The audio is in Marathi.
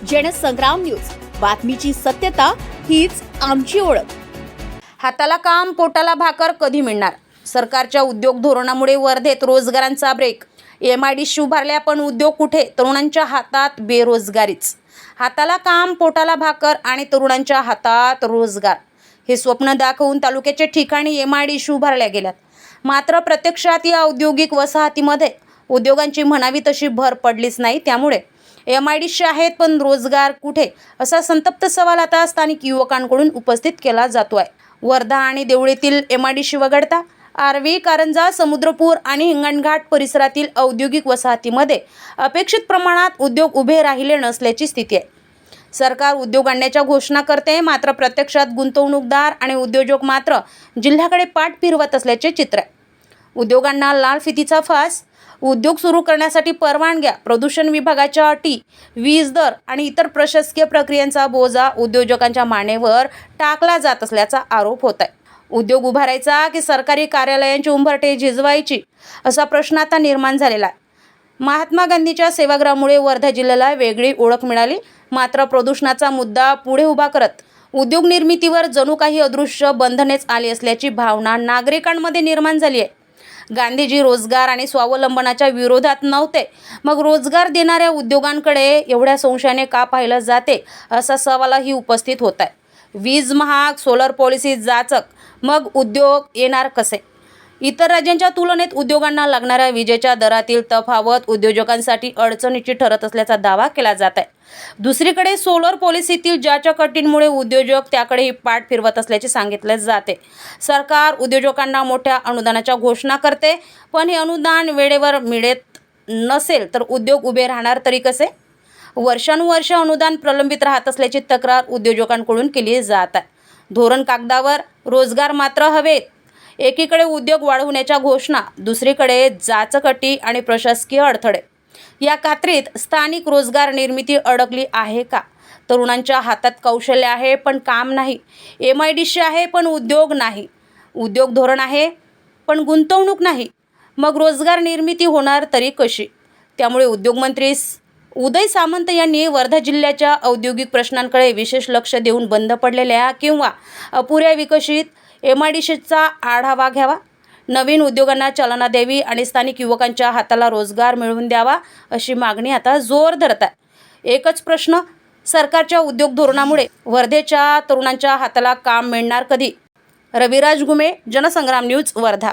जनसंग्राम न्यूज, बातमीची सत्यता हीच आमची ओळख। हाताला काम पोटाला भाकर कधी मिळणार? सरकारच्या उद्योग धोरणामुळे वर्धेत रोजगारांचा ब्रेक। MIDC उभारल्या पण उद्योग कुठे? तरुणांच्या हातात बेरोजगारीच। हाताला काम पोटाला भाकर आणि तरुणांच्या हातात रोजगार हे स्वप्न दाखवून तालुक्याच्या ठिकाणी MIDC उभारल्या गेल्यात। मात्र प्रत्यक्षात या औद्योगिक वसाहतीमध्ये उद्योगांची म्हणावी तशी भर पडलीच नाही। त्यामुळे MIDC आहेत पण रोजगार कुठे, असा संतप्त सवाल आता स्थानिक युवकांकडून उपस्थित केला जातोय। वर्धा आणि देवळीतील MIDC वगळता आर्वी, कारंजा, समुद्रपूर आणि हिंगणघाट परिसरातील औद्योगिक वसाहतीमध्ये अपेक्षित प्रमाणात उद्योग उभे राहिले नसल्याची स्थिती आहे। सरकार उद्योग आणण्याच्या घोषणा करते, मात्र प्रत्यक्षात गुंतवणूकदार आणि उद्योजक मात्र जिल्ह्याकडे पाठ फिरवत असल्याचे चित्र आहे। उद्योगांना लाल फितीचा फास, उद्योग सुरू करण्यासाठी परवानग्या, प्रदूषण विभागाच्या अटी, वीज दर आणि इतर प्रशासकीय प्रक्रियांचा बोजा उद्योजकांच्या मानेवर टाकला जात असल्याचा आरोप होत आहे। उद्योग उभारायचा की सरकारी कार्यालयांची उंबरठे झिजवायची, असा प्रश्न आता निर्माण झालेला आहे। महात्मा गांधीच्या सेवाग्रामामुळे वर्धा जिल्ह्याला वेगळी ओळख मिळाली, मात्र प्रदूषणाचा मुद्दा पुढे उभा करत उद्योग निर्मितीवर जणू काही अदृश्य बंधनेच आली असल्याची भावना नागरिकांमध्ये निर्माण झाली आहे। गांधीजी रोजगार आणि स्वावलंबनाच्या विरोधात नव्हते, मग रोजगार देणाऱ्या उद्योगांकडे एवढ्या संशयाने का पाहिलं जाते, असा सवालही उपस्थित होत आहे। वीज महाग, सोलर पॉलिसी जाचक, मग उद्योग येणार कसे? इतर राज्यांच्या तुलनेत उद्योगांना लागणाऱ्या विजेच्या दरातील तफावत उद्योजकांसाठी अडचणीची ठरत असल्याचा दावा केला जात आहे। दुसरीकडे सोलर पॉलिसीतील ज्याच्या अटींमुळे उद्योजक त्याकडेही पाठ फिरवत असल्याचे सांगितले जाते। सरकार उद्योजकांना मोठ्या अनुदानाच्या घोषणा करते, पण हे अनुदान वेळेवर मिळत नसेल तर उद्योग उभे राहणार तरी कसे? वर्षानुवर्ष अनुदान प्रलंबित राहत असल्याची तक्रार उद्योजकांकडून केली जात आहे। धोरण कागदावर, रोजगार मात्र हवेत। एकीकडे उद्योग वाढवण्याच्या घोषणा, दुसरीकडे जाचक अटी आणि प्रशासकीय अडथळे। या कात्रीत स्थानिक रोजगार निर्मिती अडकली आहे का? तरुणांच्या हातात कौशल्य आहे पण काम नाही। MIDC आहे पण उद्योग नाही। उद्योग धोरण आहे पण गुंतवणूक नाही। मग रोजगार निर्मिती होणार तरी कशी? त्यामुळे उद्योगमंत्री उदय सामंत यांनी वर्धा जिल्ह्याच्या औद्योगिक प्रश्नांकडे विशेष लक्ष देऊन बंद पडलेल्या किंवा अपुऱ्या विकसित MIDCचा आढावा घ्यावा, नवीन उद्योगांना चालना द्यावी आणि स्थानिक युवकांच्या हाताला रोजगार मिळवून द्यावा, अशी मागणी आता जोर धरत आहे। एकच प्रश्न, सरकारच्या उद्योग धोरणामुळे वर्धेच्या तरुणांच्या हाताला काम मिळणार कधी? रविराज घुमे, जनसंग्राम न्यूज, वर्धा।